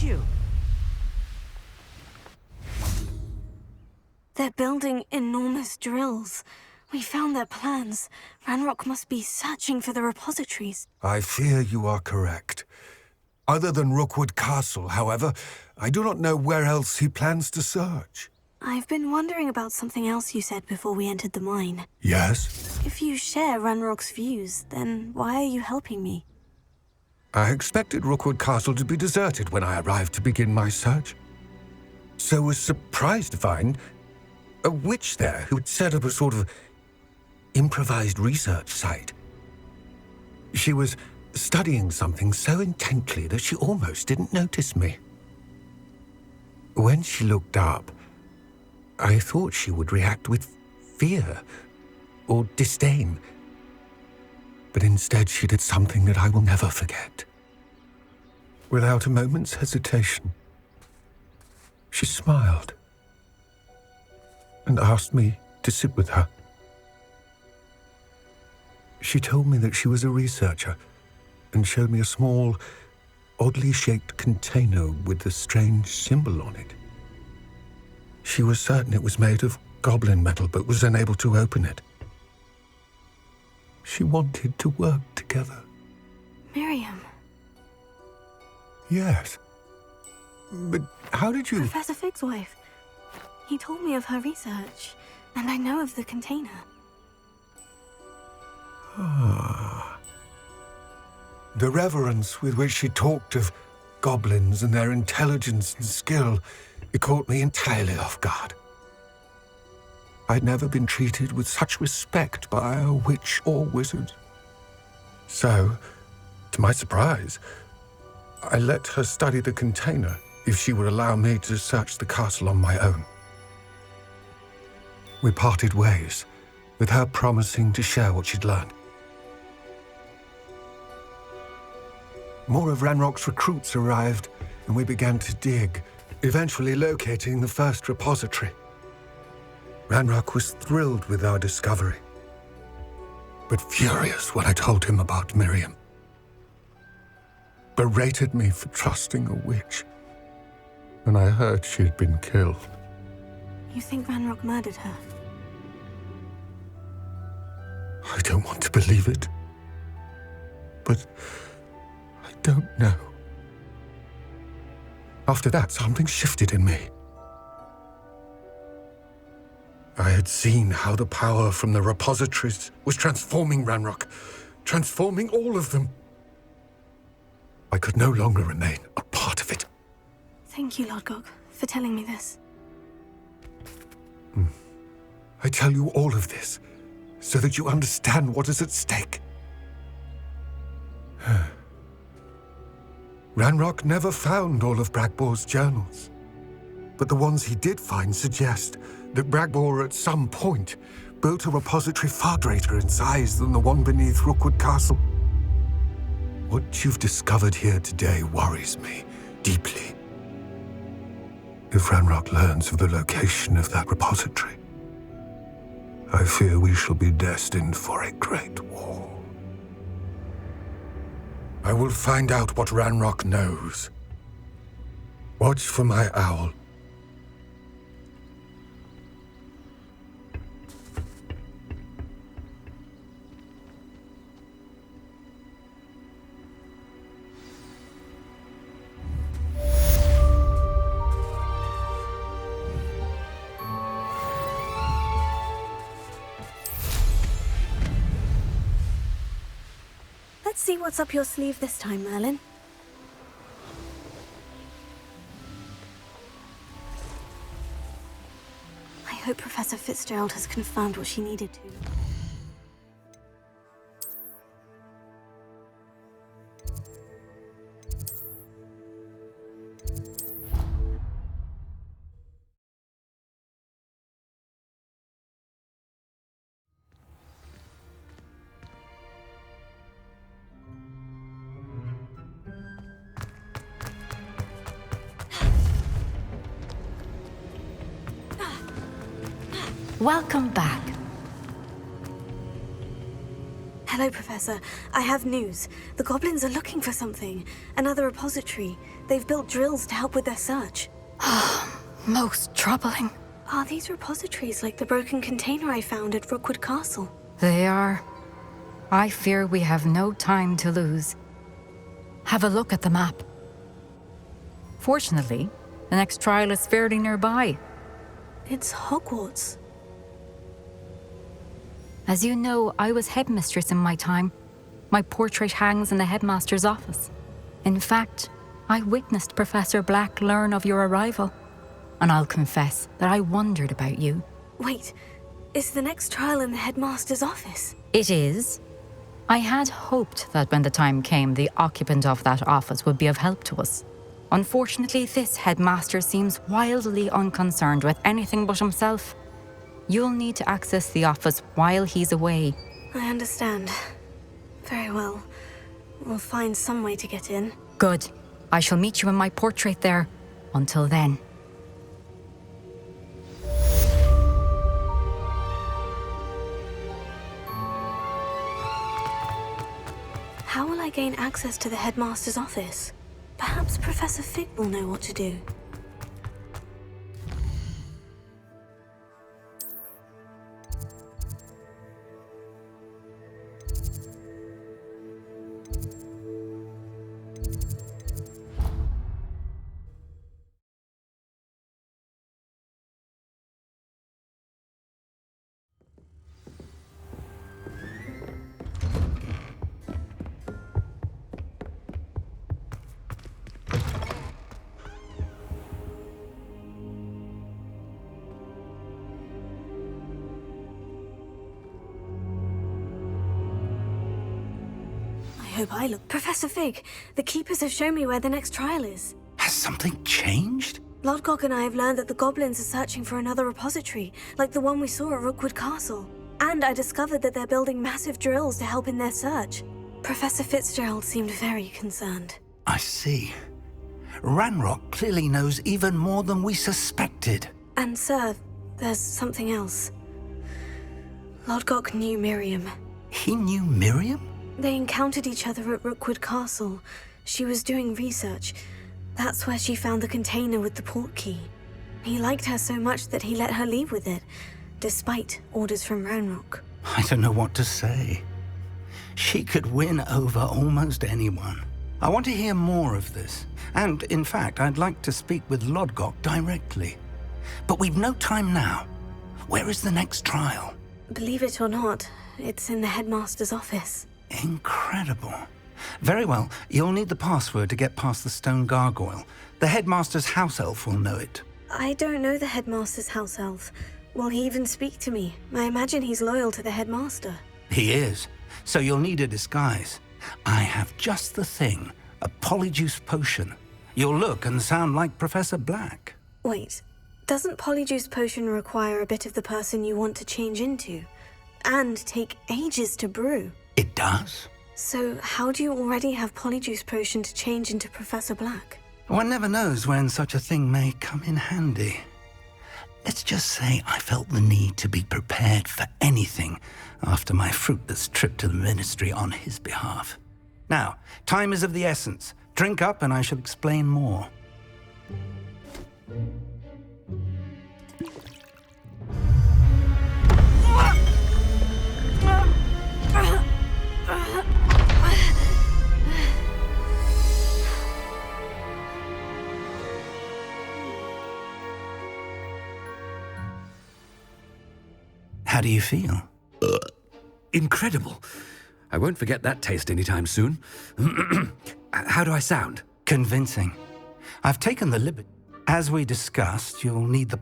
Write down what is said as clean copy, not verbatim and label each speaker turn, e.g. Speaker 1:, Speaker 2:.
Speaker 1: you?
Speaker 2: They're building enormous drills. We found their plans. Ranrock must be searching for the repositories.
Speaker 3: I fear you are correct. Other than Rookwood Castle, however, I do not know where else he plans to search.
Speaker 2: I've been wondering about something else you said before we entered the mine.
Speaker 3: Yes?
Speaker 2: If you share Ranrock's views, then why are you helping me?
Speaker 3: I expected Rookwood Castle to be deserted when I arrived to begin my search. So was surprised to find a witch there who had set up a sort of improvised research site. She was studying something so intently that she almost didn't notice me. When she looked up, I thought she would react with fear or disdain. But instead she did something that I will never forget. Without a moment's hesitation, she smiled and asked me to sit with her. She told me that she was a researcher and showed me a small, oddly shaped container with a strange symbol on it. She was certain it was made of goblin metal, but was unable to open it. She wanted to work together.
Speaker 2: Miriam.
Speaker 3: Yes. But how did you...
Speaker 2: Professor Fig's wife. He told me of her research, and I know of the container.
Speaker 3: Ah. The reverence with which she talked of goblins and their intelligence and skill, it caught me entirely off guard. I'd never been treated with such respect by a witch or wizard. So, to my surprise, I let her study the container if she would allow me to search the castle on my own. We parted ways, with her promising to share what she'd learned. More of Ranrock's recruits arrived, and we began to dig, eventually locating the first repository. Ranrock was thrilled with our discovery, but furious when I told him about Miriam. Berated me for trusting a witch when I heard she had been killed.
Speaker 2: You think Ranrock murdered her?
Speaker 3: I don't want to believe it, but I don't know. After that, something shifted in me. I had seen how the power from the repositories was transforming Ranrock, transforming all of them. I could no longer remain a part of it.
Speaker 2: Thank you, Lord Gok, for telling me this.
Speaker 3: I tell you all of this so that you understand what is at stake. Ranrock never found all of Bragbor's journals, but the ones he did find suggest that Bragbor at some point built a repository far greater in size than the one beneath Rookwood Castle. What you've discovered here today worries me deeply. If Ranrock learns of the location of that repository, I fear we shall be destined for a great war. I will find out what Ranrock knows. Watch for my owl.
Speaker 2: Let's see what's up your sleeve this time, Merlin. I hope Professor Fitzgerald has confirmed what she needed to.
Speaker 1: Welcome back.
Speaker 2: Hello, Professor. I have news. The goblins are looking for something. Another repository. They've built drills to help with their search.
Speaker 1: Most troubling.
Speaker 2: Are these repositories like the broken container I found at Rookwood Castle?
Speaker 1: They are. I fear we have no time to lose. Have a look at the map. Fortunately, the next trial is fairly nearby.
Speaker 2: It's Hogwarts.
Speaker 1: As you know, I was headmistress in my time. My portrait hangs in the headmaster's office. In fact, I witnessed Professor Black learn of your arrival. And I'll confess that I wondered about you.
Speaker 2: Wait, is the next trial in the headmaster's office?
Speaker 1: It is. I had hoped that when the time came, the occupant of that office would be of help to us. Unfortunately, this headmaster seems wildly unconcerned with anything but himself. You'll need to access the office while he's away.
Speaker 2: I understand. Very well. We'll find some way to get in.
Speaker 1: Good. I shall meet you in my portrait there. Until then.
Speaker 2: How will I gain access to the headmaster's office? Perhaps Professor Fig will know what to do. I hope I look. Professor Fig, the Keepers have shown me where the next trial is.
Speaker 4: Has something changed?
Speaker 2: Lodgok and I have learned that the goblins are searching for another repository, like the one we saw at Rookwood Castle. And I discovered that they're building massive drills to help in their search. Professor Fitzgerald seemed very concerned.
Speaker 4: I see. Ranrock clearly knows even more than we suspected.
Speaker 2: And sir, there's something else. Lodgok knew Miriam.
Speaker 4: He knew Miriam?
Speaker 2: They encountered each other at Rookwood Castle. She was doing research. That's where she found the container with the port key. He liked her so much that he let her leave with it, despite orders from Ranrock.
Speaker 4: I don't know what to say. She could win over almost anyone. I want to hear more of this. And, in fact, I'd like to speak with Lodgok directly. But we've no time now. Where is the next trial?
Speaker 2: Believe it or not, it's in the headmaster's office.
Speaker 4: Incredible. Very well, you'll need the password to get past the stone gargoyle. The headmaster's house elf will know it.
Speaker 2: I don't know the headmaster's house elf. Will he even speak to me? I imagine he's loyal to the headmaster.
Speaker 4: He is, so you'll need a disguise. I have just the thing, a polyjuice potion. You'll look and sound like Professor Black.
Speaker 2: Wait, doesn't polyjuice potion require a bit of the person you want to change into? And take ages to brew?
Speaker 4: It does.
Speaker 2: So how do you already have polyjuice potion to change into Professor Black?
Speaker 4: One never knows when such a thing may come in handy. Let's just say I felt the need to be prepared for anything after my fruitless trip to the ministry on his behalf. Now, time is of the essence. Drink up and I shall explain more. How do you feel?
Speaker 5: Incredible. I won't forget that taste anytime soon. How do I sound?
Speaker 4: Convincing. I've taken the liberty. As we discussed, you'll need the